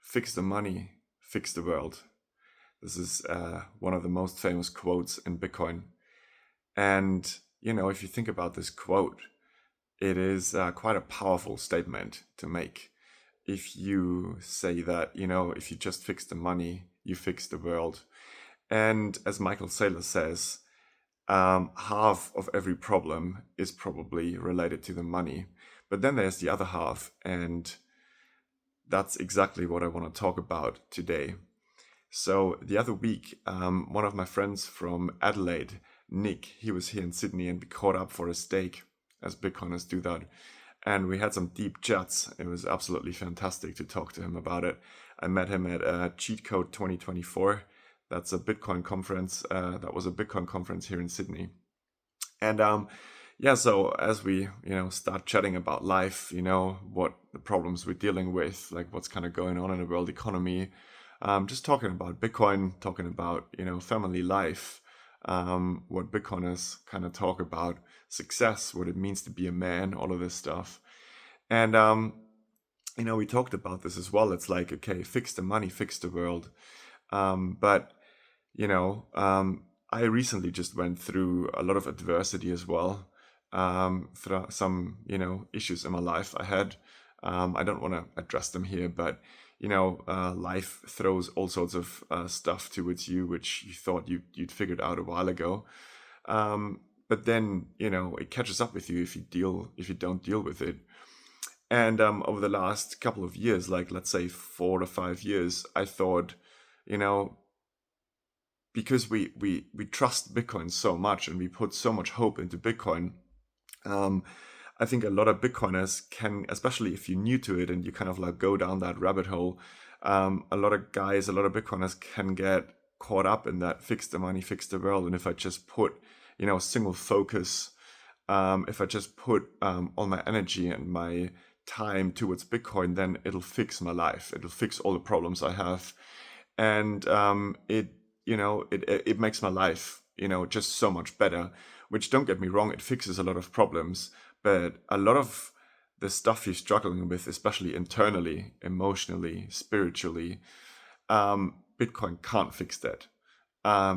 fix the money, fix the world. This is one of the most famous quotes in Bitcoin. And, if you think about this quote, it is quite a powerful statement to make. If you say that, if you just fix the money, you fix the world. And as Michael Saylor says, half of every problem is probably related to the money. But then there's the other half, and that's exactly what I want to talk about today. So the other week, one of my friends from Adelaide, Nick, he was here in Sydney and we caught up for a steak, as Bitcoiners do that. And we had some deep chats. It was absolutely fantastic to talk to him about it. I met him at Cheat Code 2024. That's a Bitcoin conference. That was a Bitcoin conference here in Sydney. And so as we, start chatting about life, what the problems we're dealing with, like what's kind of going on in the world economy, just talking about Bitcoin, talking about, family life, what Bitcoiners kind of talk about, success, what it means to be a man, all of this stuff. And, we talked about this as well. It's like, okay, fix the money, fix the world. But, I recently just went through a lot of adversity as well. Through some, issues in my life I had. I don't want to address them here, but life throws all sorts of stuff towards you, which you thought you'd figured out a while ago. But then, it catches up with you if you don't deal with it. And over the last couple of years, like let's say 4 to 5 years, I thought, because we trust Bitcoin so much and we put so much hope into Bitcoin, I think a lot of Bitcoiners can, especially if you're new to it and you kind of like go down that rabbit hole, a lot of Bitcoiners can get caught up in that fix the money, fix the world. And if I just put, single focus, if I just put all my energy and my time towards Bitcoin, then it'll fix my life. It'll fix all the problems I have. And it makes my life, just so much better, which, don't get me wrong, it fixes a lot of problems, but a lot of the stuff you're struggling with, especially internally, emotionally, spiritually, Bitcoin can't fix that.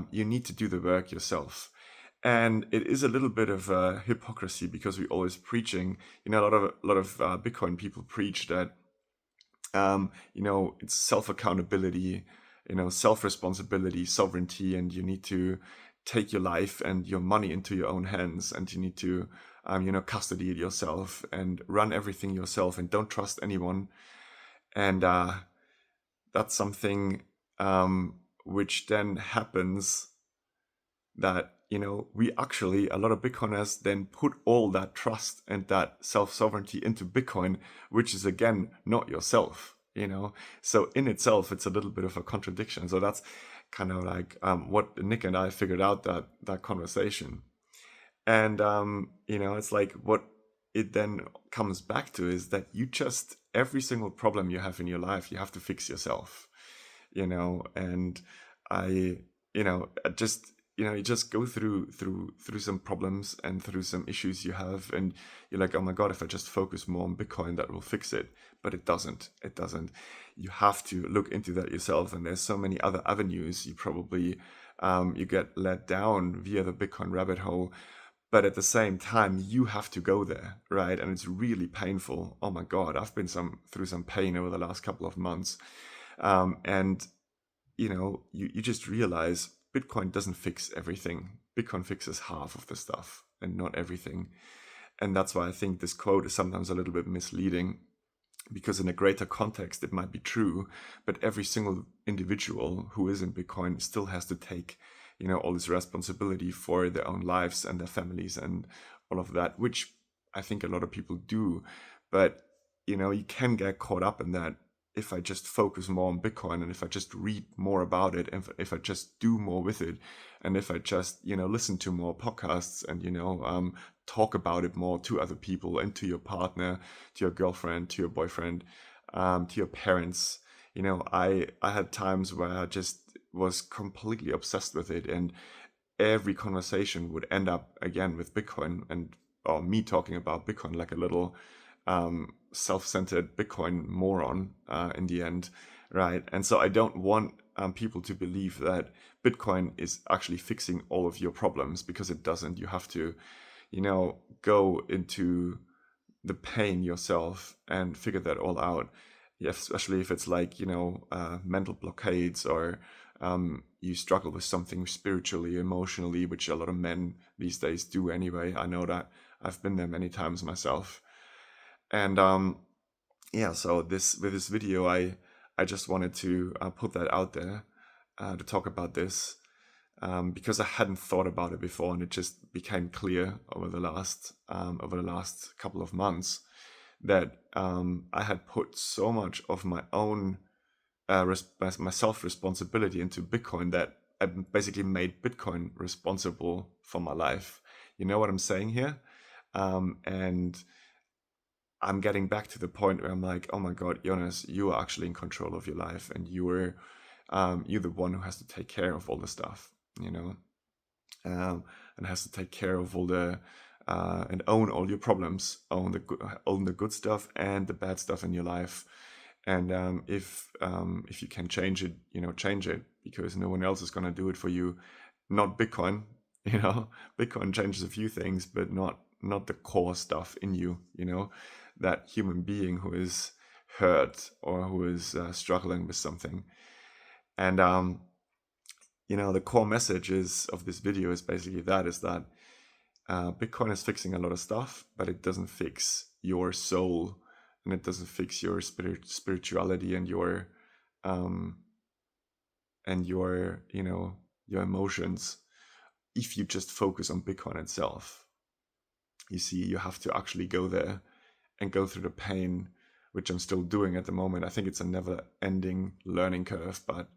You need to do the work yourself. And it is a little bit of a hypocrisy because we're always preaching, a lot of Bitcoin people preach that, it's self-accountability, self-responsibility, sovereignty, and you need to take your life and your money into your own hands, and you need to, custody it yourself and run everything yourself and don't trust anyone. And that's something which then happens that, we actually, a lot of Bitcoiners then put all that trust and that self-sovereignty into Bitcoin, which is again, not yourself, So in itself, it's a little bit of a contradiction. So that's kind of like what Nick and I figured out that conversation. And, it's like what it then comes back to is that every single problem you have in your life, you have to fix yourself, and I just, you just go through some problems and through some issues you have, and you're like, oh my God, if I just focus more on Bitcoin, that will fix it. But it doesn't. You have to look into that yourself, and there's so many other avenues. You probably you get led down via the Bitcoin rabbit hole, but at the same time, you have to go there, right? And it's really painful. Oh my God, I've been through some pain over the last couple of months, and you just realize Bitcoin doesn't fix everything. Bitcoin fixes half of the stuff and not everything. And that's why I think this quote is sometimes a little bit misleading, because in a greater context, it might be true, but every single individual who is in Bitcoin still has to take, all this responsibility for their own lives and their families and all of that, which I think a lot of people do. But, you can get caught up in that. If I just focus more on Bitcoin, and if I just read more about it, and if I just do more with it, and if I just, listen to more podcasts and, talk about it more to other people and to your partner, to your girlfriend, to your boyfriend, to your parents, I had times where I just was completely obsessed with it, and every conversation would end up again with Bitcoin, or me talking about Bitcoin like a little self-centered Bitcoin moron in the end, right? And so I don't want people to believe that Bitcoin is actually fixing all of your problems, because it doesn't. You have to, go into the pain yourself and figure that all out. Yeah, especially if it's like, mental blockades, or you struggle with something spiritually, emotionally, which a lot of men these days do anyway. I know that. I've been there many times myself. And yeah, so with this video, I just wanted to put that out there, to talk about this, because I hadn't thought about it before, and it just became clear over the last couple of months that I had put so much of my own my self responsibility into Bitcoin, that I basically made Bitcoin responsible for my life. You know what I'm saying here? And I'm getting back to the point where I'm like, oh my God, Jonas, you are actually in control of your life, and you're the one who has to take care of all the stuff, and has to take care of all the and own all your problems, own the good stuff and the bad stuff in your life. And if you can change it, change it, because no one else is gonna do it for you. Not Bitcoin, Bitcoin changes a few things, but not the core stuff in you, that human being who is hurt, or who is struggling with something. And the core message of this video is basically that Bitcoin is fixing a lot of stuff, but it doesn't fix your soul, and it doesn't fix your spirituality, and your your emotions, if you just focus on Bitcoin itself. You see, you have to actually go there and go through the pain, which I'm still doing at the moment. I think it's a never-ending learning curve, but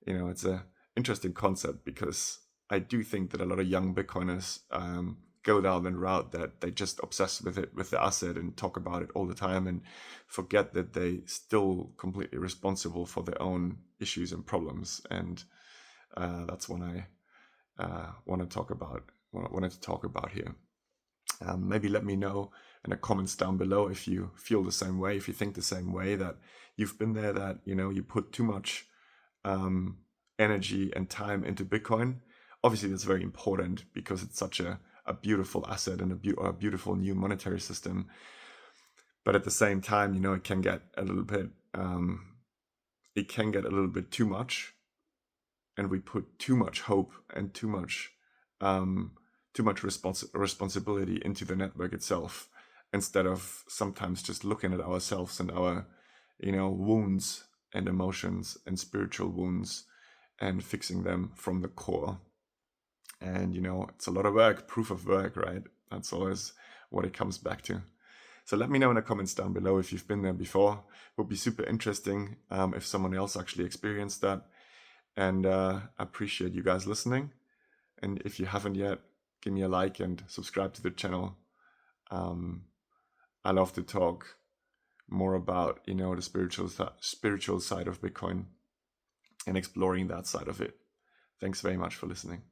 it's a interesting concept, because I do think that a lot of young Bitcoiners go down the route that they just obsess with the asset, and talk about it all the time, and forget that they still completely responsible for their own issues and problems. And that's what I wanted to talk about here. Maybe let me know in the comments down below if you feel the same way, if you think the same way, that you've been there, that you put too much energy and time into Bitcoin. Obviously, that's very important, because it's such a beautiful asset, and a beautiful new monetary system. But at the same time, it can get a little bit too much, and we put too much hope and too much responsibility into the network itself, instead of sometimes just looking at ourselves and our wounds and emotions and spiritual wounds, and fixing them from the core. And it's a lot of work, proof of work, right? That's always what it comes back to. So let me know in the comments down below if you've been there before. It would be super interesting if someone else actually experienced that. And I appreciate you guys listening. And if you haven't yet, give me a like and subscribe to the channel. I love to talk more about the spiritual side of Bitcoin, and exploring that side of it. Thanks very much for listening.